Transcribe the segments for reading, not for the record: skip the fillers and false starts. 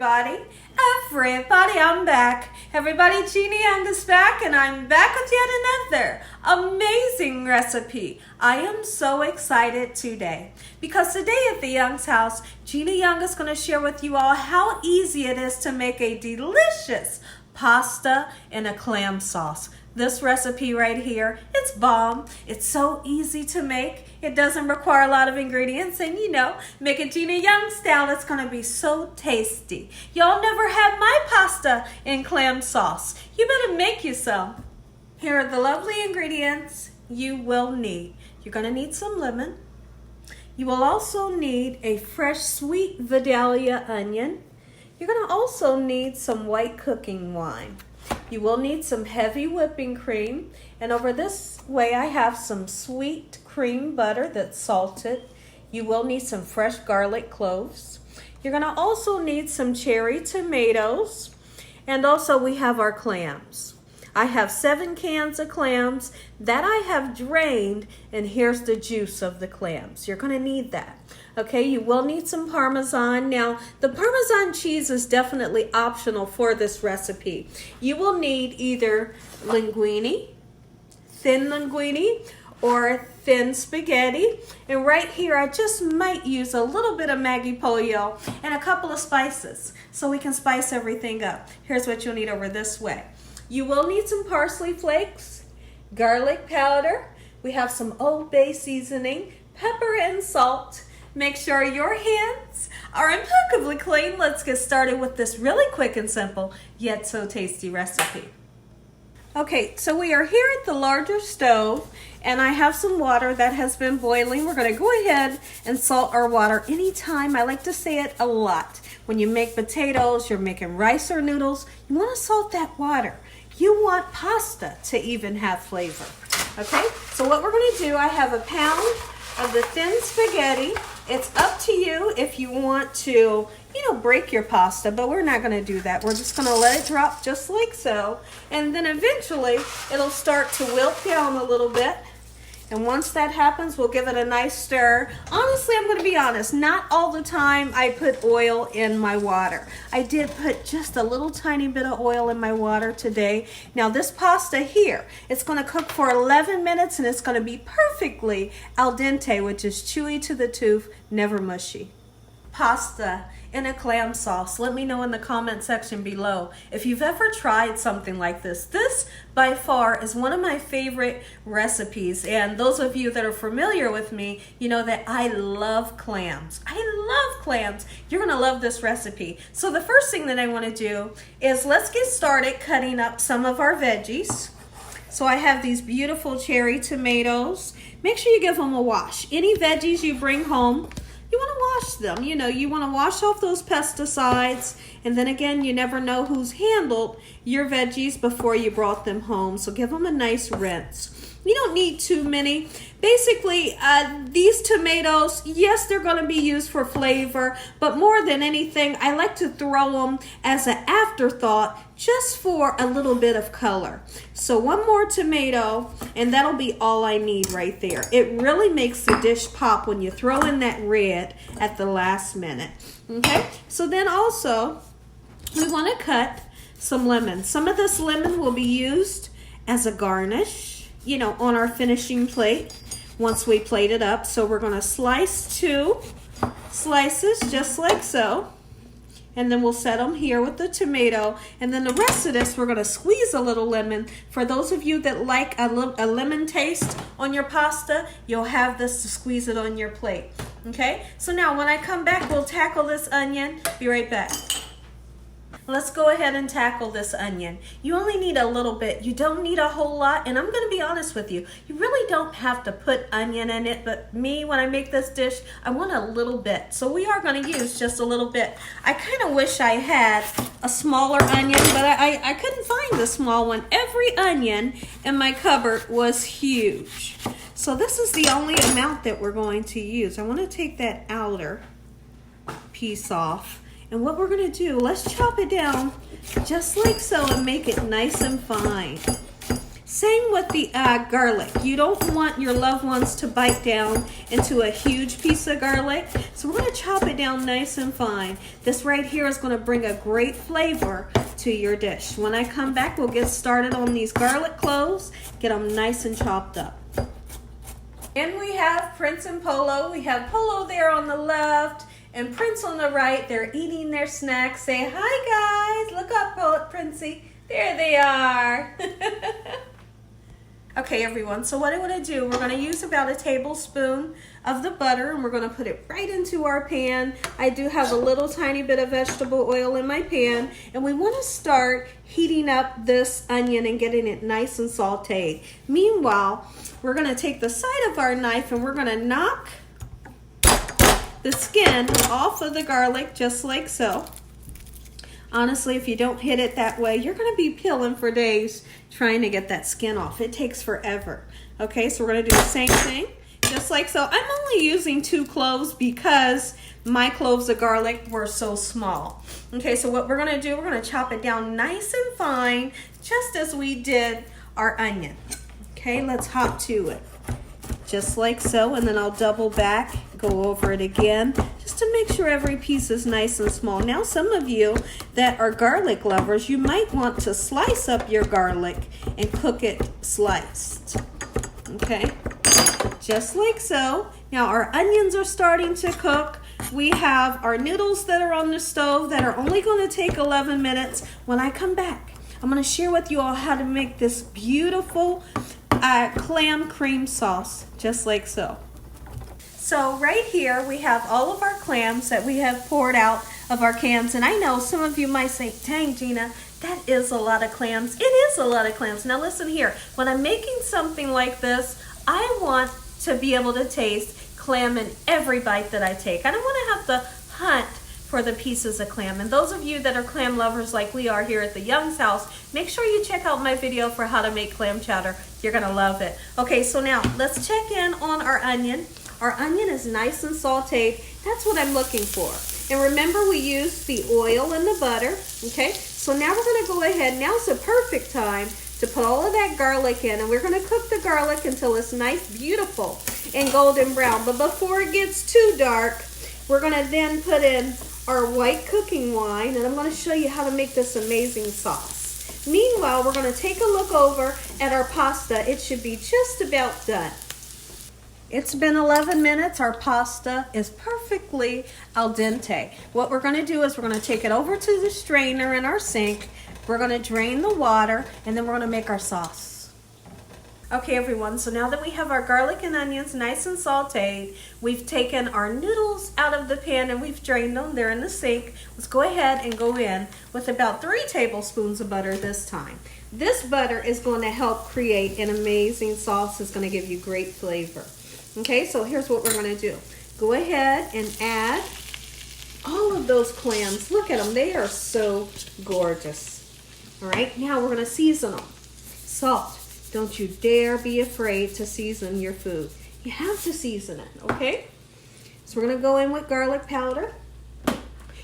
everybody. Everybody, I'm back. Everybody, Gina Young is back, and I'm back with yet another amazing recipe. I am so excited today because today at the Young's house, Gina Young is going to share with you all how easy it is to make a delicious pasta in a clam sauce. This recipe right here, it's bomb. It's so easy to make. It doesn't require a lot of ingredients, and make it Gina Young style. It's gonna be so tasty. Y'all never had my pasta in clam sauce. You better make you some. Here are the lovely ingredients you will need. You're gonna need some lemon. You will also need a fresh sweet Vidalia onion. You're gonna also need some white cooking wine. You will need some heavy whipping cream, and over this way I have some sweet cream butter that's salted. You will need some fresh garlic cloves. You're going to also need some cherry tomatoes, and also we have our clams. I have 7 cans of clams that I have drained, and here's the juice of the clams. You're going to need that. Okay, you will need some Parmesan. Now, the Parmesan cheese is definitely optional for this recipe. You will need either linguine, thin linguine, or thin spaghetti. And right here, I just might use a little bit of Maggi pollo and a couple of spices so we can spice everything up. Here's what you'll need over this way. You will need some parsley flakes, garlic powder. We have some Old Bay seasoning, pepper and salt. Make sure your hands are impeccably clean. Let's get started with this really quick and simple, yet so tasty recipe. Okay, so we are here at the larger stove, and I have some water that has been boiling. We're going to go ahead and salt our water anytime. I like to say it a lot. When you make potatoes, you're making rice or noodles, you want to salt that water. You want pasta to even have flavor. Okay, so what we're going to do, I have a pound of the thin spaghetti. It's up to you if you want to, break your pasta, but we're not going to do that. We're just going to let it drop just like so, and then eventually it'll start to wilt down a little bit. And once that happens, we'll give it a nice stir. Honestly, I'm going to be honest, not all the time I put oil in my water. I did put just a little tiny bit of oil in my water today. Now this pasta here, it's going to cook for 11 minutes, and it's going to be perfectly al dente, which is chewy to the tooth, never mushy. Pasta in a clam sauce. Let me know in the comment section below if you've ever tried something like this. This by far is one of my favorite recipes, and those of you that are familiar with me, you know that I love clams. I love clams. You're gonna love this recipe. So the first thing that I want to do is let's get started cutting up some of our veggies. So I have these beautiful cherry tomatoes. Make sure you give them a wash. Any veggies you bring home, you want to wash them. You want to wash off those pesticides, and then again, you never know who's handled your veggies before you brought them home, so give them a nice rinse. You don't need too many. Basically, these tomatoes, yes, they're going to be used for flavor, but more than anything, I like to throw them as an afterthought just for a little bit of color. So one more tomato, and that'll be all I need right there. It really makes the dish pop when you throw in that red at the last minute. Okay, so then also, we want to cut some lemon. Some of this lemon will be used as a garnish, on our finishing plate once we plate it up. So we're going to slice 2 slices just like so, and then we'll set them here with the tomato, and then the rest of this we're going to squeeze a little lemon. For those of you that like a lemon taste on your pasta, you'll have this to squeeze it on your plate. Okay, so now when I come back, we'll tackle this onion. Be right back. Let's go ahead and tackle this onion. You only need a little bit. You don't need a whole lot, and I'm going to be honest with you. You really don't have to put onion in it, but me, when I make this dish, I want a little bit. So we are going to use just a little bit. I kind of wish I had a smaller onion, but I couldn't find the small one. Every onion in my cupboard was huge. So this is the only amount that we're going to use. I want to take that outer piece off. And what we're going to do, let's chop it down just like so and make it nice and fine. Same with the garlic. You don't want your loved ones to bite down into a huge piece of garlic. So we're going to chop it down nice and fine. This right here is going to bring a great flavor to your dish. When I come back, we'll get started on these garlic cloves. Get them nice and chopped up. And we have Prince and Polo. We have Polo there on the left and Prince on the right. They're eating their snacks. Say hi, guys. Look up, Princey. There they are. Okay, everyone, so what I want to do, we're going to use about a tablespoon of the butter, and we're going to put it right into our pan. I do have a little tiny bit of vegetable oil in my pan, and we want to start heating up this onion and getting it nice and sauteed. Meanwhile, we're going to take the side of our knife, and we're going to knock the skin off of the garlic, just like so. Honestly, if you don't hit it that way, you're going to be peeling for days trying to get that skin off. It takes forever. Okay, so we're going to do the same thing, just like so. I'm only using 2 cloves because my cloves of garlic were so small. Okay, so what we're going to do, we're going to chop it down nice and fine, just as we did our onion. Okay, let's hop to it. Just like so, and then I'll double back, go over it again, just to make sure every piece is nice and small. Now, some of you that are garlic lovers, you might want to slice up your garlic and cook it sliced. Okay, just like so. Now, our onions are starting to cook. We have our noodles that are on the stove that are only going to take 11 minutes. When I come back, I'm going to share with you all how to make this beautiful clam cream sauce, just like so. So right here we have all of our clams that we have poured out of our cans, and I know some of you might say, dang Gina, that is a lot of clams. It is a lot of clams. Now listen here, when I'm making something like this, I want to be able to taste clam in every bite that I take. I don't want to have to hunt for the pieces of clam. And those of you that are clam lovers like we are here at the Youngs house, make sure you check out my video for how to make clam chowder. You're gonna love it. Okay, so now let's check in on our onion. Our onion is nice and sauteed. That's what I'm looking for. And remember, we used the oil and the butter. Okay, so now we're gonna go ahead. Now's the perfect time to put all of that garlic in, and we're gonna cook the garlic until it's nice, beautiful, and golden brown. But before it gets too dark, we're gonna then put in our white cooking wine, and I'm going to show you how to make this amazing sauce. Meanwhile, we're going to take a look over at our pasta. It should be just about done. It's been 11 minutes. Our pasta is perfectly al dente. What we're going to do is we're going to take it over to the strainer in our sink. We're going to drain the water, and then we're going to make our sauce. Okay, everyone, so now that we have our garlic and onions nice and sauteed, we've taken our noodles out of the pan and we've drained them. They're in the sink. Let's go ahead and go in with about 3 tablespoons of butter this time. This butter is going to help create an amazing sauce. It's going to give you great flavor. Okay, so here's what we're going to do. Go ahead and add all of those clams. Look at them. They are so gorgeous. All right, now we're going to season them. Salt. Don't you dare be afraid to season your food. You have to season it, okay? So we're going to go in with garlic powder.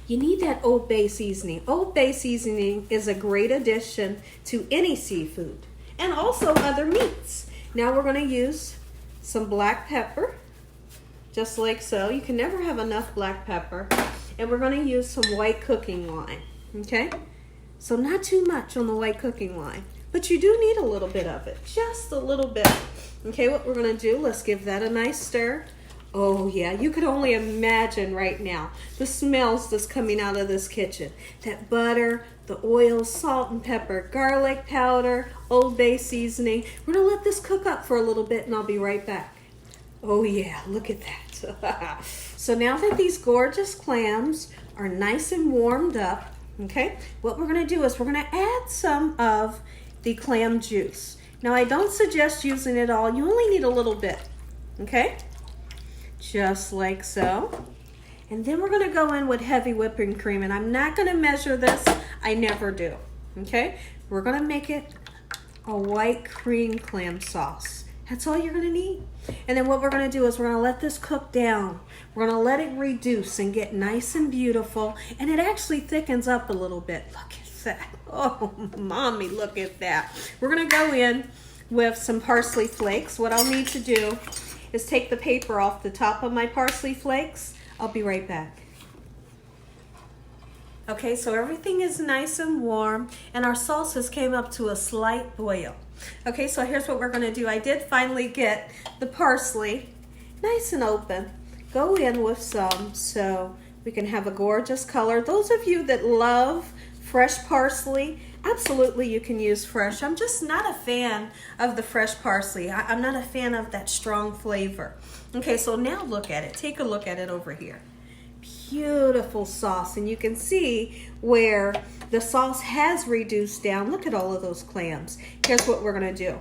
You need that Old Bay seasoning. Old Bay seasoning is a great addition to any seafood and also other meats. Now we're going to use some black pepper, just like so. You can never have enough black pepper. And we're going to use some white cooking wine, okay? So not too much on the white cooking wine. But you do need a little bit of it, just a little bit. Okay, what we're going to do, let's give that a nice stir. Oh yeah, you could only imagine right now the smells that's coming out of this kitchen. That butter, the oil, salt and pepper, garlic powder, Old Bay seasoning. We're going to let this cook up for a little bit and I'll be right back. Oh yeah, look at that. So now that these gorgeous clams are nice and warmed up, okay, what we're going to do is we're going to add some of the clam juice. Now I don't suggest using it all. You only need a little bit, okay? Just like so. And then we're going to go in with heavy whipping cream, and I'm not going to measure this. I never do, okay? We're going to make it a white cream clam sauce. That's all you're going to need. And then what we're going to do is we're going to let this cook down. We're going to let it reduce and get nice and beautiful, and it actually thickens up a little bit. Look at that. Oh, mommy, look at that. We're going to go in with some parsley flakes. What I'll need to do is take the paper off the top of my parsley flakes. I'll be right back. Okay, so everything is nice and warm, and our sauces came up to a slight boil. Okay, so here's what we're gonna do. I did finally get the parsley nice and open. Go in with some so we can have a gorgeous color. Those of you that love fresh parsley, absolutely you can use fresh. I'm just not a fan of the fresh parsley. I'm not a fan of that strong flavor. Okay, so now look at it. Take a look at it over here. Beautiful sauce, and you can see where the sauce has reduced down. Look at all of those clams. Here's what we're gonna do.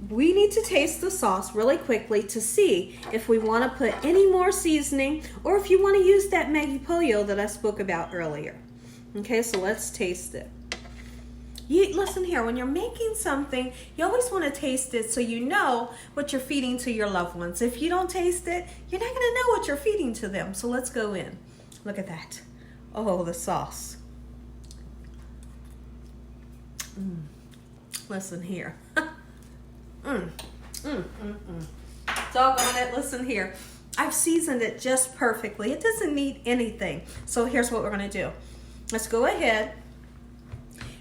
We need to taste the sauce really quickly to see if we want to put any more seasoning or if you want to use that Maggi pollo that I spoke about earlier. Okay, so let's taste it. Listen here, when you're making something, you always want to taste it so you know what you're feeding to your loved ones. If you don't taste it, you're not going to know what you're feeding to them. So let's go in. Look at that. Oh, the sauce. Listen here. Doggone it, listen here. I've seasoned it just perfectly. It doesn't need anything. So here's what we're going to do. Let's go ahead.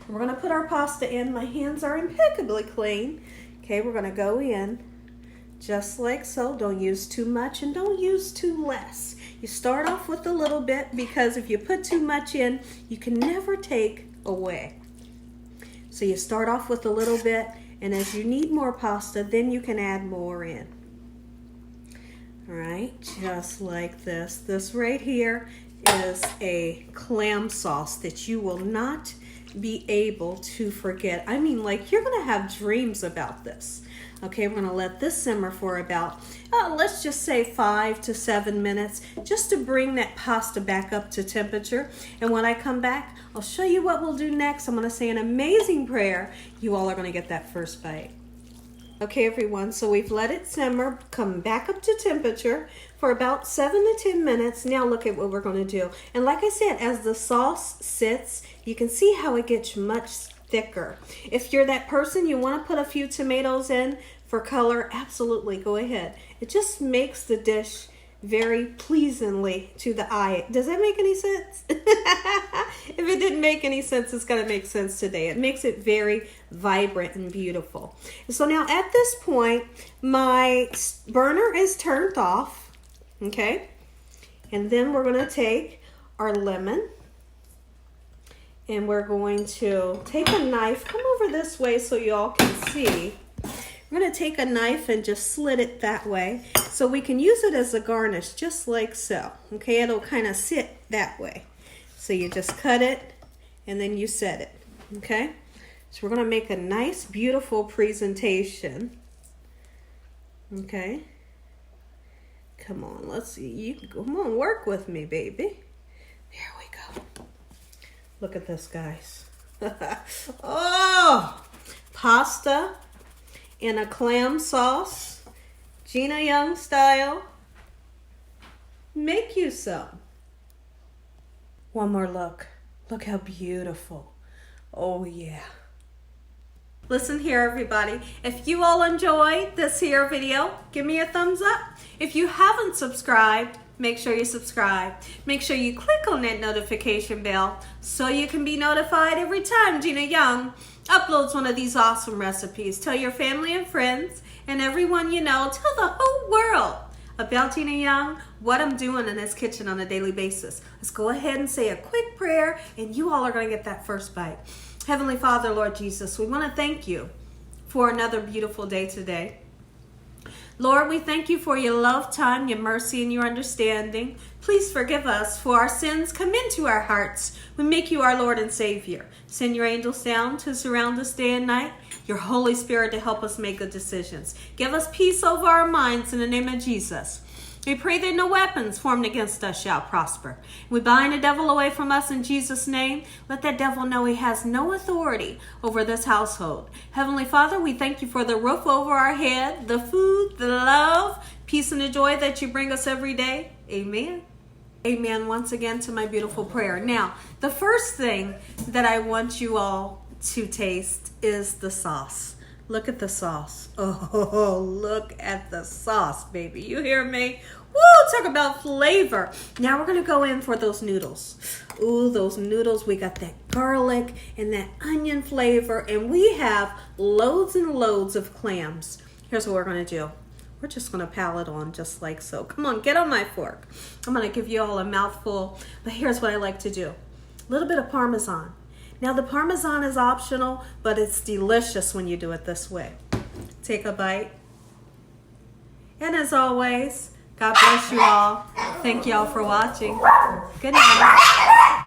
We're going to put our pasta in. My hands are impeccably clean. Okay, we're going to go in just like so. Don't use too much and don't use too less. You start off with a little bit because if you put too much in, you can never take away. So you start off with a little bit, and as you need more pasta, then you can add more in. All right, just like this. This right here is a clam sauce that you will not be able to forget. I mean, like, you're gonna have dreams about this. Okay, we're gonna let this simmer for about, let's just say 5 to 7 minutes, just to bring that pasta back up to temperature. And when I come back, I'll show you what we'll do next. I'm gonna say an amazing prayer. You all are gonna get that first bite. Okay, everyone, so we've let it simmer, come back up to temperature for about 7 to 10 minutes. Now look at what we're gonna do. And like I said, as the sauce sits, you can see how it gets much thicker. If you're that person, you wanna put a few tomatoes in for color, absolutely, go ahead. It just makes the dish very pleasingly to the eye. Does that make any sense? If it didn't make any sense, it's gonna make sense today. It makes it very vibrant and beautiful. So now at this point, my burner is turned off, okay? And then we're gonna take our lemon and we're going to take a knife, come over this way so y'all can see. We're going to take a knife and just slit it that way so we can use it as a garnish, just like so. Okay, it'll kind of sit that way. So you just cut it and then you set it. Okay, so we're going to make a nice, beautiful presentation. Okay, come on, let's see. You come on, work with me, baby. There we go. Look at this, guys. Oh, pasta in a clam sauce, Gina Young style. Make you some. One more look. Look how beautiful. Oh yeah. Listen here, everybody. If you all enjoyed this here video, give me a thumbs up. If you haven't subscribed, make sure you subscribe. Make sure you click on that notification bell so you can be notified every time Gina Young uploads one of these awesome recipes. Tell your family and friends and everyone you know, tell the whole world about Gina Young, what I'm doing in this kitchen on a daily basis. Let's go ahead and say a quick prayer and you all are going to get that first bite. Heavenly Father, Lord Jesus, we want to thank you for another beautiful day today. Lord, we thank you for your love, time, your mercy, and your understanding. Please forgive us for our sins come into our hearts. We make you our Lord and Savior. Send your angels down to surround us day and night, your Holy Spirit to help us make good decisions. Give us peace over our minds in the name of Jesus. We pray that no weapons formed against us shall prosper. We bind the devil away from us in Jesus' name. Let that devil know he has no authority over this household. Heavenly Father, we thank you for the roof over our head, the food, the love, peace, and the joy that you bring us every day. Amen. Amen once again to my beautiful prayer. Now, the first thing that I want you all to taste is the sauce. Look at the sauce. Oh, look at the sauce, baby. You hear me? Woo, talk about flavor. Now we're going to go in for those noodles. Ooh, those noodles. We got that garlic and that onion flavor. And we have loads and loads of clams. Here's what we're going to do. We're just going to pile it on just like so. Come on, get on my fork. I'm going to give you all a mouthful. But here's what I like to do. A little bit of Parmesan. Now the Parmesan is optional, but it's delicious when you do it this way. Take a bite. And as always, God bless you all. Thank y'all for watching. Good night.